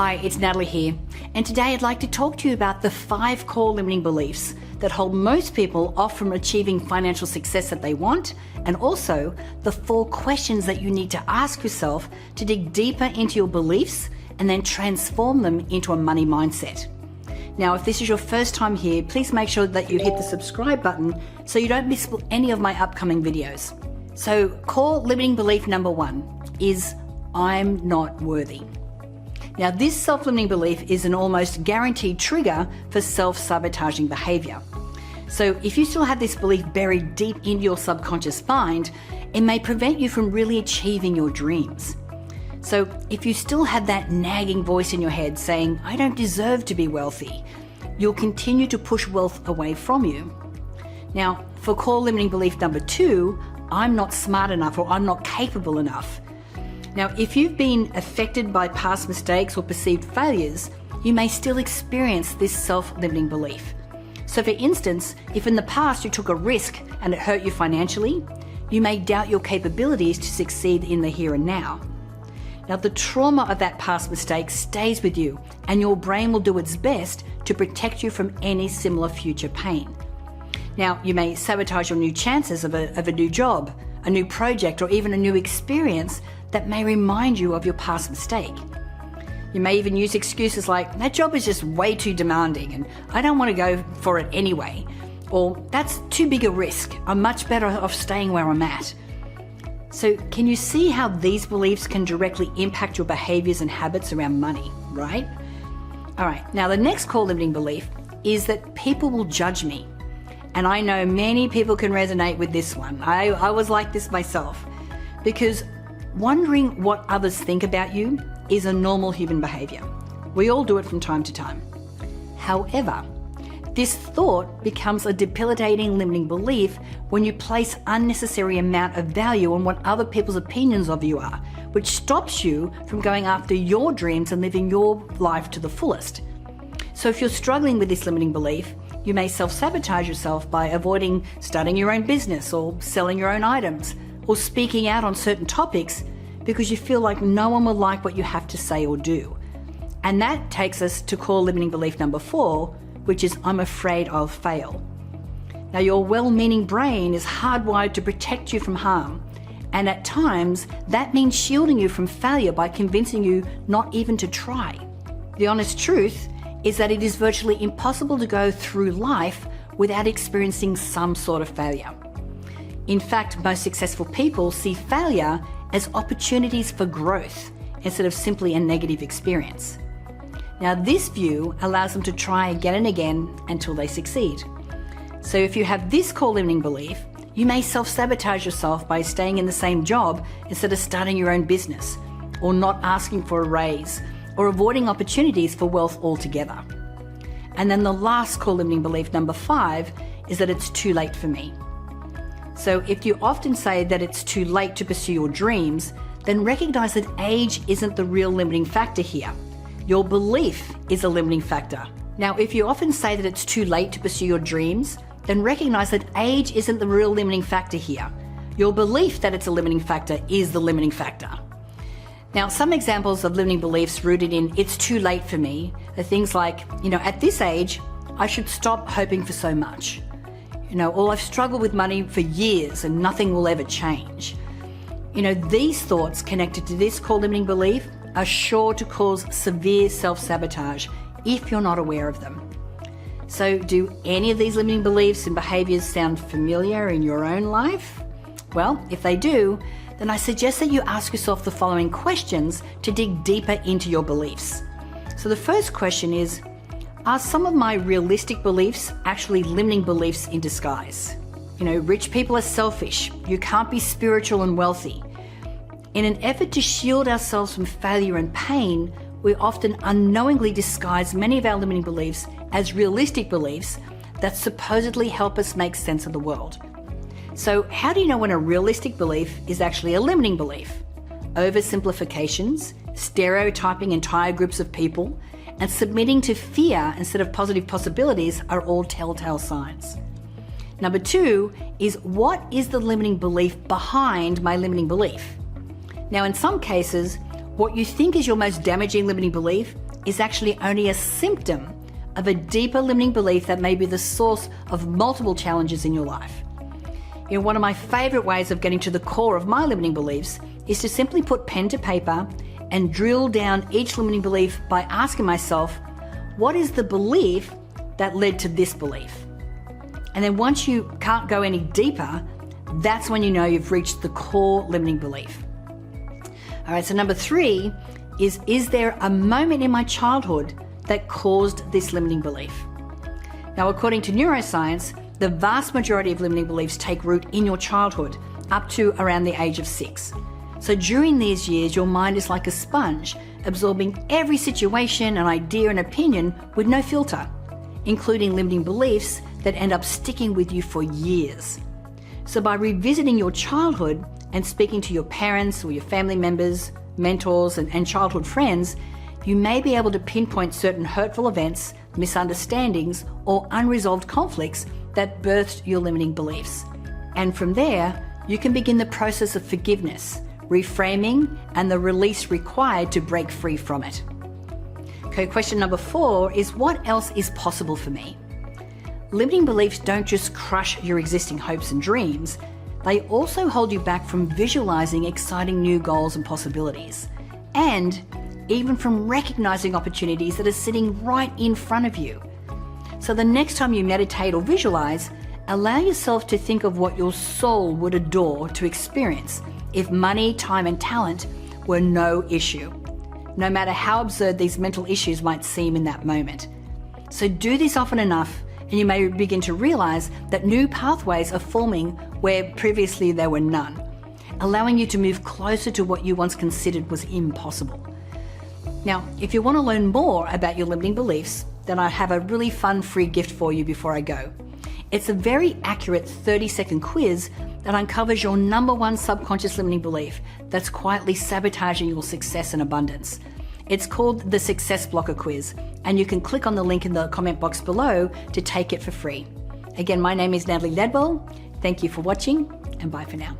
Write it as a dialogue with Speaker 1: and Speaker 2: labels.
Speaker 1: Hi, it's Natalie here, and today I'd like to talk to you about the 5 core limiting beliefs that hold most people off from achieving financial success that they want, and also the 4 questions that you need to ask yourself to dig deeper into your beliefs and then transform them into a money mindset. Now, if this is your first time here, please make sure that you hit the subscribe button so you don't miss any of my upcoming videos. So, core limiting belief number 1 is I'm not worthy. Now, this self-limiting belief is an almost guaranteed trigger for self-sabotaging behaviour. So if you still have this belief buried deep into your subconscious mind, it may prevent you from really achieving your dreams. So if you still have that nagging voice in your head saying, I don't deserve to be wealthy, you'll continue to push wealth away from you. Now, for core limiting belief number 2, I'm not smart enough or I'm not capable enough. Now, if you've been affected by past mistakes or perceived failures, you may still experience this self-limiting belief. So for instance, if in the past you took a risk and it hurt you financially, you may doubt your capabilities to succeed in the here and now. Now, the trauma of that past mistake stays with you, and your brain will do its best to protect you from any similar future pain. Now, you may sabotage your new chances of a new job, a new project, or even a new experience that may remind you of your past mistake. You may even use excuses like, that job is just way too demanding and I don't want to go for it anyway. Or, that's too big a risk, I'm much better off staying where I'm at. So can you see how these beliefs can directly impact your behaviours and habits around money, right? Alright, now the next core limiting belief is that people will judge me. And I know many people can resonate with this one. I was like this myself. Because wondering what others think about you is a normal human behaviour. We all do it from time to time. However, this thought becomes a debilitating limiting belief when you place unnecessary amount of value on what other people's opinions of you are, which stops you from going after your dreams and living your life to the fullest. So if you're struggling with this limiting belief, you may self-sabotage yourself by avoiding starting your own business or selling your own items, or speaking out on certain topics because you feel like no one will like what you have to say or do. And that takes us to core limiting belief number 4, which is I'm afraid I'll fail. Now, your well-meaning brain is hardwired to protect you from harm, and at times that means shielding you from failure by convincing you not even to try. The honest truth is that it is virtually impossible to go through life without experiencing some sort of failure. In fact, most successful people see failure as opportunities for growth instead of simply a negative experience. Now, this view allows them to try again and again until they succeed. So if you have this core limiting belief, you may self-sabotage yourself by staying in the same job instead of starting your own business, or not asking for a raise, or avoiding opportunities for wealth altogether. And then the last core limiting belief, number 5, is that it's too late for me. So if you often say that it's too late to pursue your dreams, then recognize that age isn't the real limiting factor here. Your belief is a limiting factor. Now, if you often say that it's too late to pursue your dreams, then recognize that age isn't the real limiting factor here. Your belief that it's a limiting factor is the limiting factor. Now, some examples of limiting beliefs rooted in it's too late for me are things like, at this age, I should stop hoping for so much. Or I've struggled with money for years and nothing will ever change. These thoughts connected to this core limiting belief are sure to cause severe self-sabotage if you're not aware of them. So do any of these limiting beliefs and behaviours sound familiar in your own life? Well, if they do, then I suggest that you ask yourself the following questions to dig deeper into your beliefs. So the first question is, are some of my realistic beliefs actually limiting beliefs in disguise? Rich people are selfish. You can't be spiritual and wealthy. In an effort to shield ourselves from failure and pain, we often unknowingly disguise many of our limiting beliefs as realistic beliefs that supposedly help us make sense of the world. So how do you know when a realistic belief is actually a limiting belief? Oversimplifications, stereotyping entire groups of people, and submitting to fear instead of positive possibilities are all telltale signs. Number 2 is, what is the limiting belief behind my limiting belief? Now, in some cases, what you think is your most damaging limiting belief is actually only a symptom of a deeper limiting belief that may be the source of multiple challenges in your life. One of my favorite ways of getting to the core of my limiting beliefs is to simply put pen to paper and drill down each limiting belief by asking myself, what is the belief that led to this belief? And then once you can't go any deeper, that's when you know you've reached the core limiting belief. All right, so number 3 is there a moment in my childhood that caused this limiting belief? Now, according to neuroscience, the vast majority of limiting beliefs take root in your childhood, up to around the age of 6. So during these years, your mind is like a sponge, absorbing every situation, an idea, and opinion with no filter, including limiting beliefs that end up sticking with you for years. So by revisiting your childhood and speaking to your parents or your family members, mentors, and childhood friends, you may be able to pinpoint certain hurtful events, misunderstandings, or unresolved conflicts that birthed your limiting beliefs. And from there, you can begin the process of forgiveness, reframing, and the release required to break free from it. Okay, question number 4 is, what else is possible for me? Limiting beliefs don't just crush your existing hopes and dreams, they also hold you back from visualizing exciting new goals and possibilities, and even from recognizing opportunities that are sitting right in front of you. So the next time you meditate or visualize, allow yourself to think of what your soul would adore to experience if money, time, and talent were no issue, no matter how absurd these mental issues might seem in that moment. So do this often enough, and you may begin to realize that new pathways are forming where previously there were none, allowing you to move closer to what you once considered was impossible. Now, if you want to learn more about your limiting beliefs, then I have a really fun free gift for you before I go. It's a very accurate 30-second quiz that uncovers your number 1 subconscious limiting belief that's quietly sabotaging your success and abundance. It's called the Success Blocker Quiz, and you can click on the link in the comment box below to take it for free. Again, my name is Natalie Ledwell. Thank you for watching, and bye for now.